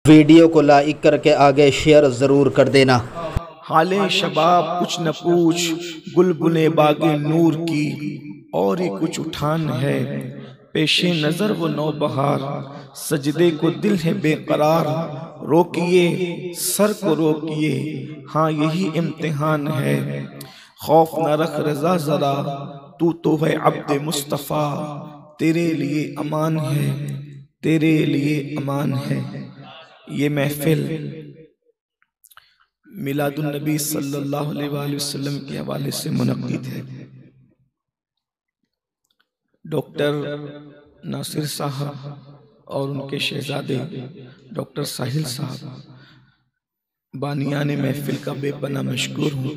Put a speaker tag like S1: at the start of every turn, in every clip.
S1: Video को like करके आगे शेयर ज़रूर कर देना।
S2: हाले शबाब कुछ न पूछ, गुलगुने बागे नूर की और ही कुछ उठान है। पेशे नज़र वो नौबहार, सजदे को दिल है बेकरार। रोकिए सर को रोकिए, हाँ यही इम्तिहान है। खौफ न रख रज़ा ज़रा, तू तो है अब्दे मुस्तफ़ा। तेरे लिए अमान है, तेरे लिए अमान है। ये महफिल मिलादुन नबी सल्लल्लाहु अलैहि वसल्लम के हवाले से मुनक्किद है। डॉक्टर नासिर साहब और उनके शहजादे डॉक्टर साहिल साहब बानियाने महफिल का बेपना मशकूर हूँ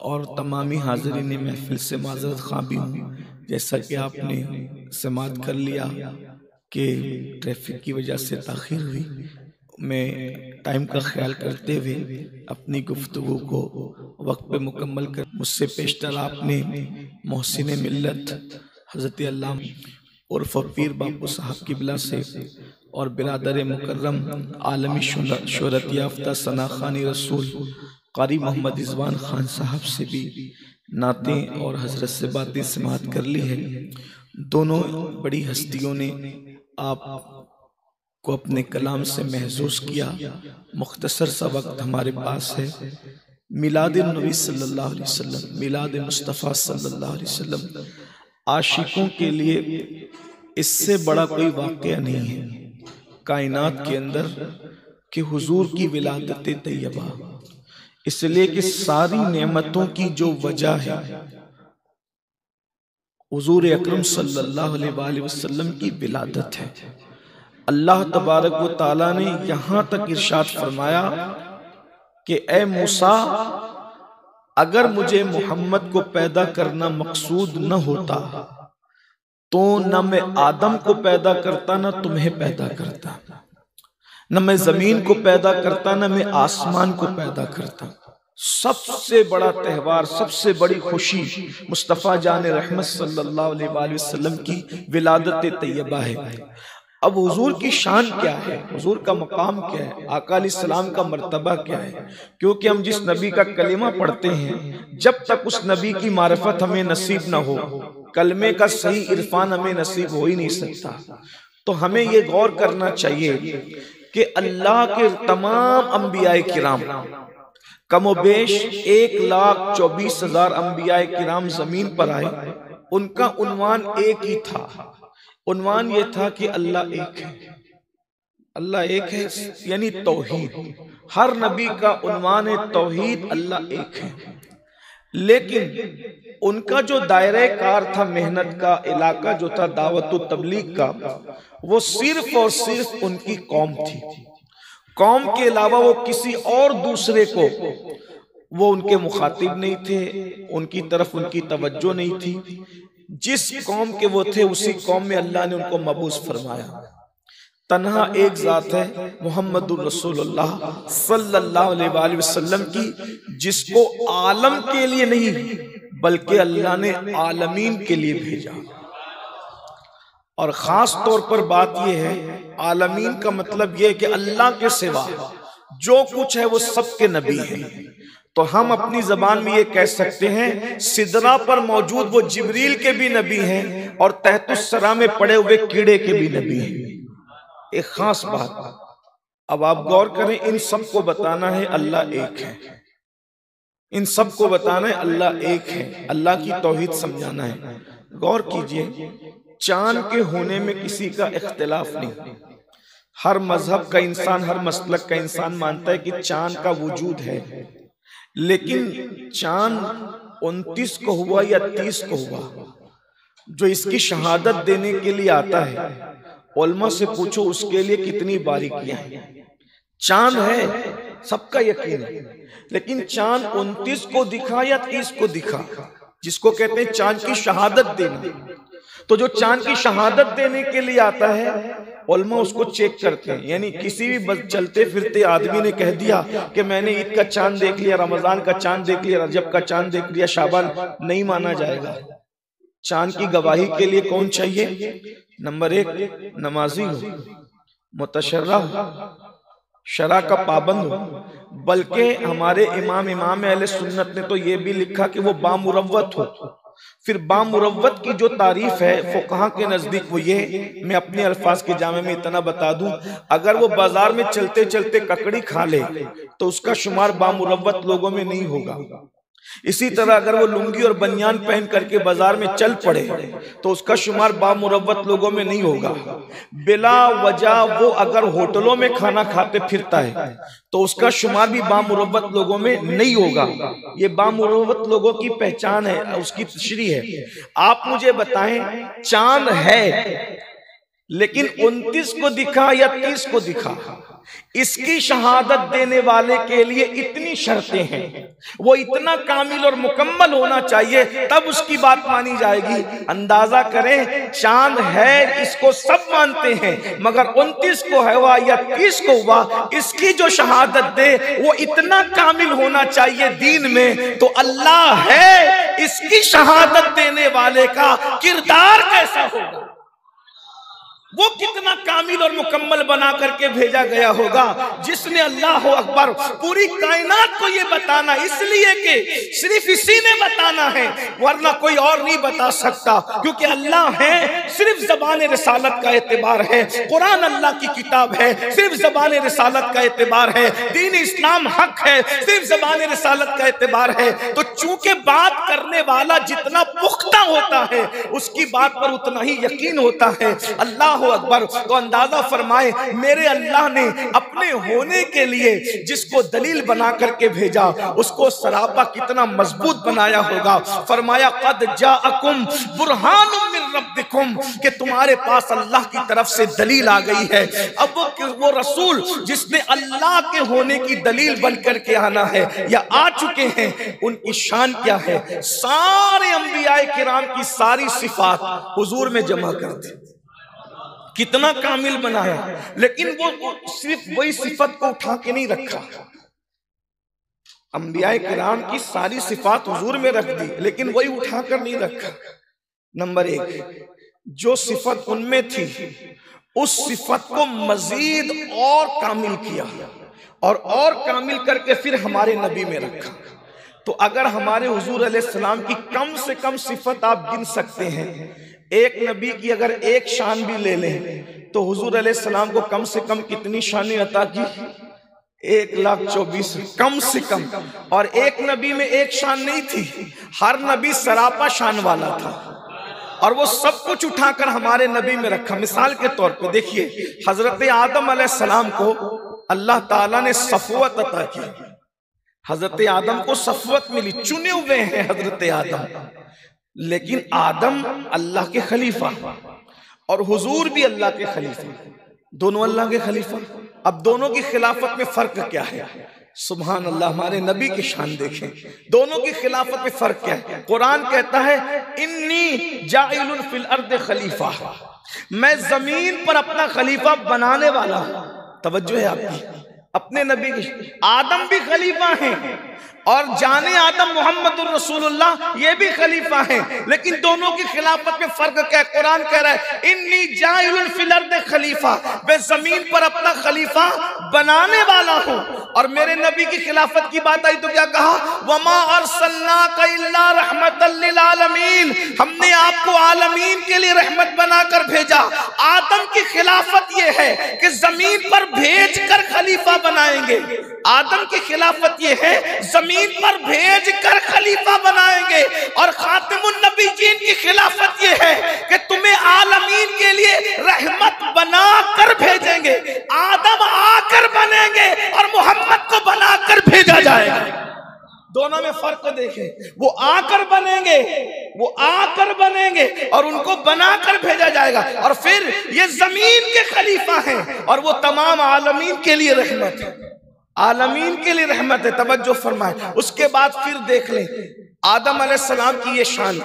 S2: और तमामी हाज़रीन महफिल से माज़रत ख़्वाह भी हूँ। जैसा कि आपने समाअत कर लिया कि ट्रैफिक की वजह से ताख़ीर हुई, मैं टाइम का ख्याल करते हुए अपनी गुफ्तगू को वक्त पे मुकम्मल कर मुझसे पेशतर आपने मोहसिन मिल्लत हज़रत अल्लामा उर्फ़ पीर बापू साहब किबला से और बिरादर मुकर्रम आलमी शोहरत याफ्ता सना खानी रसूल कारी मोहम्मद रिज़वान खान साहब से भी नातें और हजरत से बातें समाअत कर ली है। दोनों बड़ी हस्तियों ने आप को अपने कलाम से महसूस किया। मुख्तसर सा वक्त हमारे पास है। मिलाद नबी सल्लल्लाहु अलैहि वसल्लम, मिलाद मुस्तफ़ा सल्लल्लाहु अलैहि वसल्लम आशिकों के लिए इससे बड़ा कोई वाक़या नहीं है कायनात के अंदर कि हुजूर की विलादत तैयबा। इसलिए कि सारी नेमतों की जो वजह है हुजूर अकरम सल्लल्लाहु अलैहि वसल्लम की विलादत है। अल्लाह तबारक व तआला ने यहां तक इरशाद फरमाया कि ए मूसा, अगर मुझे मोहम्मद को पैदा करना मकसूद न होता तो न मैं आदम को पैदा करता, न तुम्हें पैदा करता, न मैं जमीन को पैदा करता, न मैं आसमान को पैदा करता। सबसे बड़ा त्यौहार, सबसे बड़ी खुशी मुस्तफ़ा जान रहमत सल्लल्लाहु अलैहि वसल्लम की विलादत तैयबा है। अब हुजूर की शान क्या है, हुजूर का मकाम क्या है, आका अलैहिस्सलाम का मर्तबा क्या है? क्योंकि हम जिस नबी का कलिमा पढ़ते हैं, जब तक उस नबी की मारिफत हमें नसीब न हो, कलमे का सही इरफान हमें नसीब हो ही नहीं सकता। तो हमें ये गौर करना चाहिए कि अल्लाह के तमाम अंबियाए किराम, कमोबेश 1,24,000 अंबियाए किराम जमीन पर आए, उनका उन्वान एक ही था। उन्वान ये था कि अल्लाह एक है, अल्लाह एक है, यानी तौहीद। हर नबी का उन्वान है तौहीद, अल्लाह एक है। लेकिन उनका जो दायरे कार था, मेहनत का इलाका जो था दावत व तबलीग का, वो सिर्फ और सिर्फ उनकी कौम थी। कौम के अलावा वो किसी और दूसरे को वो उनके मुखातिब नहीं थे, उनकी तरफ उनकी तवज्जो नहीं थी। जिस कौम के वो थे उसी कौम में अल्लाह ने उनको मबूस फरमाया। तन्हा एक जात है मुहम्मदुर रसूलुल्लाह सल्लल्लाहु अलैहि वसल्लम की, जिसको आलम के लिए नहीं बल्कि अल्लाह ने आलमीन के लिए भेजा। और खास तौर पर बात यह है, आलमीन का मतलब यह कि अल्लाह के सिवा जो कुछ है वो सबके नबी हैं। तो हम अपनी जबान में ये कह सकते हैं, सिदरा पर मौजूद वो जिब्रील के भी नबी हैं और तहतुस्सरा में पड़े हुए कीड़े के भी नबी हैं। एक खास बात, अब आप गौर करें, इन सबको बताना है अल्लाह एक है, इन सबको बताना है अल्लाह एक है, अल्लाह की तौहीद समझाना है। गौर कीजिए, चांद के होने में किसी का इख्तिलाफ नहीं। हर मजहब का इंसान, हर मसलक का इंसान मानता है कि चांद का वजूद है, लेकिन चांद 29 को हुआ या 30 को हुआ, जो इसकी शहादत देने के लिए आता है, उलमा से पूछो उसके लिए कितनी बारीकियां हैं। चांद है, सबका यकीन है, लेकिन चांद 29 को दिखा या 30 को दिखा, जिसको कहते हैं चांद की शहादत देना। तो जो चांद की शहादत देने के लिए आता है, उलमा उसको चेक करते हैं। यानी किसी भी चलते फिरते आदमी ने कह दिया कि मैंने ईद का चांद देख लिया, रमजान का चांद देख लिया, रजब का चांद देख लिया, शाबान, नहीं माना जाएगा। चांद की गवाही के लिए कौन चाहिए? नंबर 1 नमाजी हो, मुतशर्रा हो, शरा का पाबंद हो। बल्कि हमारे इमाम अहले सुन्नत ने तो ये भी लिखा कि वो बामुरव्वत हो। फिर बामुरव्वत की जो तारीफ है फुक़हा के नजदीक वो ये, मैं अपने अल्फाज के जामे में इतना बता दूं, अगर वो बाजार में चलते चलते ककड़ी खा ले तो उसका शुमार बामुरव्वत लोगों में नहीं होगा। इसी तरह अगर वो लुंगी और बनियान पहन करके बाजार में चल पड़े तो उसका शुमार बामुरव्वत लोगों में नहीं होगा। बिला वजह वो अगर होटलों में खाना खाते फिरता है तो उसका शुमार भी बामुरव्वत लोगों में नहीं होगा। ये बामुरव्वत लोगों की पहचान है, उसकी तशरीह है। आप मुझे बताएं, चांद है लेकिन 29 को दिखा या 30 को दिखा, इसकी शहादत देने वाले के लिए इतनी शर्तें हैं, वो इतना कामिल और मुकम्मल होना चाहिए तब उसकी बात मानी जाएगी। अंदाजा करें, चांद है इसको सब मानते हैं, मगर 29 को हुआ या 30 को हुआ, इसकी जो शहादत दे वो इतना कामिल होना चाहिए दीन में। तो अल्लाह है, इसकी शहादत देने वाले का किरदार कैसा होगा, वो कितना कामिल और मुकम्मल बना करके भेजा गया होगा, जिसने अल्लाह अकबर पूरी कायनात को ये बताना, इसलिए कि सिर्फ इसी ने बताना है, वरना कोई और नहीं बता सकता। क्योंकि अल्लाह है, सिर्फ ज़बान रिसालत का एतबार है, कुरान अल्लाह की किताब है, सिर्फ ज़बान रिसालत का एतबार है, दीन इस्लाम हक है, सिर्फ ज़बान रिसालत का एतबार है। तो चूंकि बात करने वाला जितना पुख्ता होता है उसकी बात पर उतना ही यकीन होता है। अल्लाह अकबर। तो अंदाजा फरमाए, मेरे अल्लाह ने अपने होने के लिए जिसको दलील बना करके भेजा उसको सरापा कितना मजबूत बनाया होगा। फरमाया, कद जाअकुम बुरहानुम मिन रब्बिकुम, कि तुम्हारे पास अल्लाह की तरफ से दलील आ गई है। अब वो रसूल जिसने अल्लाह के होने की दलील बन करके आना है या आ चुके हैं, उनकी शान क्या है। सारे अंबियाए किराम की सारी सिफात हुजूर में जमा कर दी, कितना कामिल बनाया। लेकिन वो सिर्फ वही सिफत को उठा के नहीं रखा, अंबियाए किराम की सारी सिफात हुजूर में रख दी, लेकिन वही उठाकर नहीं रखा। नंबर एक, जो सिफत उनमें थी उस सिफत को मजीद और कामिल किया और कामिल करके फिर हमारे नबी में रखा। तो अगर हमारे हुजूर अलैहिस्सलाम की कम से कम सिफत आप गिन सकते हैं, एक नबी की अगर एक शान भी ले लें तो हुजूर अलैहिस्सलाम को कम से कम कितनी शानें अता की, 1,24,000 कम से कम। और एक नबी में एक शान नहीं थी, हर नबी सरापा शान वाला था और वो सब कुछ उठाकर हमारे नबी में रखा। मिसाल के तौर पे देखिए, हजरत आदम अलैहिस्सलाम को अल्लाह ताला ने सफवत अता की। हजरत आदम को सफवत मिली, चुने हुए हैं हजरत आदम। लेकिन आदम अल्लाह के खलीफा और हुजूर भी अल्लाह के खलीफा, दोनों अल्लाह के खलीफा। अब दोनों की खिलाफत में फर्क क्या है? सुभान अल्लाह, हमारे नबी की शान देखें, दोनों की खिलाफत में फर्क क्या है। कुरान कहता है, इन्नी जाइलुन फिल अर्द खलीफा, मैं जमीन पर अपना खलीफा बनाने वाला हूं। तवज्जो है आपकी, अपने नबी की। आदम भी खलीफा हैं और जाने आदम मोहम्मदुर रसूलुल्लाह ये भी खलीफा हैं, लेकिन दोनों की खिलाफत में फर्क क्या है? कुरान कह रहा है, इन्नी जाइलुन फिल अर्द खलीफा, मैं जमीन पर अपना खलीफा बनाने वाला हूं। और मेरे नबी की खिलाफत की बात आई तो क्या कहा? वमा अरसलनाका इल्ला रहमतल लिल आलमीन, हमने आपको आलमीन के लिए रहमत बनाकर भेजा। आदम की खिलाफत ये है कि जमीन पर भेज कर खलीफा बनाएंगे। आदम की खिलाफत ये है, जमीन पर भेज कर खलीफा बनाएंगे। और खातिमुन नबीयीन की खिलाफत ये है कि तुम्हें आलमीन के लिए रहमत बना कर भेजेंगे। आदम आकर बनेंगे और मोहम्मद को बनाकर भेजा जाएगा। दोनों में फर्क देखें, वो आकर बनेंगे, वो आकर बनेंगे और उनको बनाकर भेजा जाएगा। और फिर ये जमीन के खलीफा हैं और वो तमाम आलमीन के लिए रहमत है, आलमीन के लिए रहमत है। तवज्जो फरमाए। उसके बाद फिर देख लें आदम अलैहिस्सलाम की ये शान।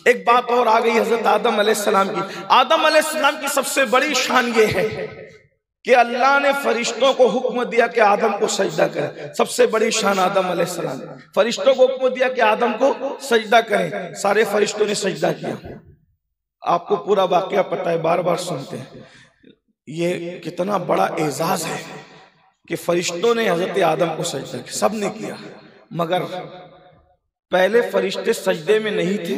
S2: एक बात और आ गई हजरत आदम अलैहिस्सलाम की। आदम अलैहिस्सलाम की सबसे बड़ी शान ये है कि अल्लाह ने फरिश्तों को हुक्म दिया कि आदम को सजदा करें। सबसे बड़ी शान आदम अलैहिस्सलाम, फरिश्तों को हुक्म दिया कि आदम को सजदा करें। सारे फरिश्तों ने सजदा किया। आपको पूरा वाकया पता है, बार बार सुनते हैं। ये कितना बड़ा एजाज है कि फरिश्तों ने हजरत आदम को सजदा किया, सब ने किया, मगर पहले फरिश्ते सजदे में नहीं थे,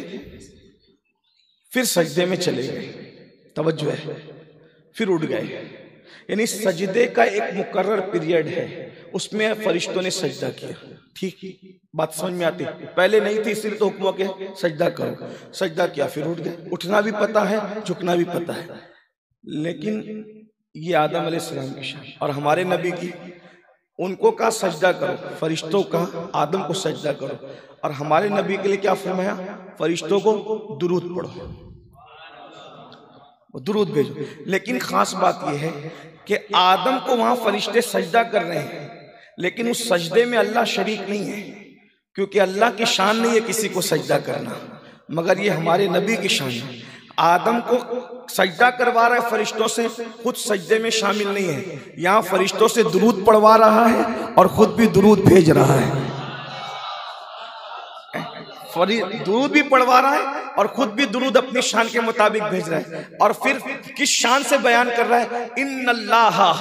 S2: फिर सजदे में चले गए, तवज्जो है, फिर उठ गए। यानी सजदे का एक मुकर्रर पीरियड है, उसमें फरिश्तों ने सजदा किया। ठीक बात समझ में आती? पहले नहीं थी इसलिए तो हुक्म के सजदा करो, सजदा किया फिर उठ गए। उठना भी पता है, झुकना भी पता है, लेकिन ये आदम अलैहिस्सलाम की शान और हमारे नबी की, उनको कहा सजदा करो, फरिश्तों का आदम को सजदा करो, और हमारे नबी के लिए क्या फरमाया? फरिश्तों को दुरूद पढ़ो, दुरूद भेजो। लेकिन खास बात यह है कि आदम को वहां फरिश्ते सजदा कर रहे हैं, लेकिन उस सजदे में अल्लाह शरीक नहीं है, क्योंकि अल्लाह की शान नहीं है किसी को सजदा करना, मगर ये हमारे नबी की शान है। आदम को सजदा करवा रहा है फरिश्तों से, खुद सजदे में शामिल नहीं है। यहाँ फरिश्तों से दुरूद पढ़वा रहा है और खुद भी दुरूद भेज रहा है, दुरूद भी पढ़वा रहा है और खुद भी दुरूद अपनी शान के मुताबिक भेज रहा है। और फिर किस शान से बयान कर रहा है? इन्नल्लाहा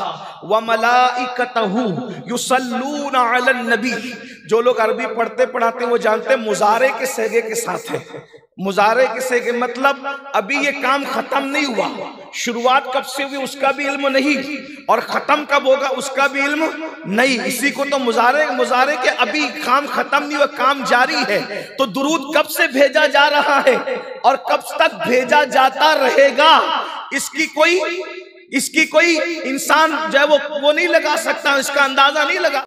S2: व मलाइकतहू युसल्लूना अलन नबी। जो लोग अरबी पढ़ते पढ़ाते वो जानते हैं मुजारे के सेगे के साथ है। मुजारे के सेगे मतलब अभी ये काम खत्म नहीं हुआ, शुरुआत कब से हुई उसका भी इल्म नहीं, और खत्म कब होगा उसका भी इल्म नहीं। इसी को तो मुजारे के अभी काम खत्म नहीं हुआ, काम जारी है। तो दुरूद कब से भेजा जा रहा है और कब तक भेजा जाता रहेगा, इसकी कोई इंसान जो है वो नहीं लगा सकता, इसका अंदाजा नहीं लगा।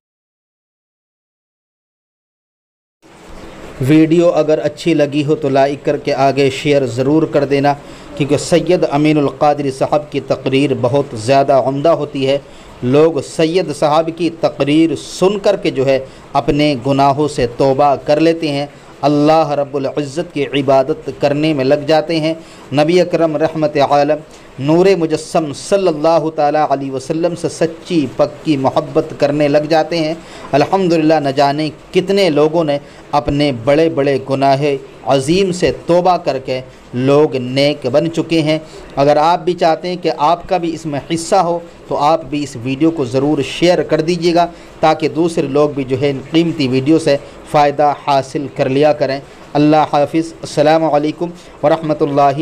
S1: वीडियो अगर अच्छी लगी हो तो लाइक करके आगे शेयर ज़रूर कर देना, क्योंकि सैयद अमीनुल क़ादरी साहब की तकरीर बहुत ज़्यादा उम्दा होती है। लोग सैयद साहब की तकरीर सुन कर के जो है अपने गुनाहों से तौबा कर लेते हैं, अल्लाह रब्बुल इज़्ज़त की इबादत करने में लग जाते हैं। नबी अकरम रहमत आलम नूरे मुजस्सम सल्लल्लाहु ताला अलैहि वसल्लम से सच्ची पक्की मोहब्बत करने लग जाते हैं। अल्हम्दुलिल्लाह, न जाने कितने लोगों ने अपने बड़े बड़े गुनाह अज़ीम से तौबा करके लोग नेक बन चुके हैं। अगर आप भी चाहते हैं कि आपका भी इसमें हिस्सा हो तो आप भी इस वीडियो को ज़रूर शेयर कर दीजिएगा, ताकि दूसरे लोग भी जो है इन कीमती वीडियो से फ़ायदा हासिल कर लिया करें। अल्लाह हाफ़िज़। अस्सलामु अलैकुम व रहमतुल्लाहि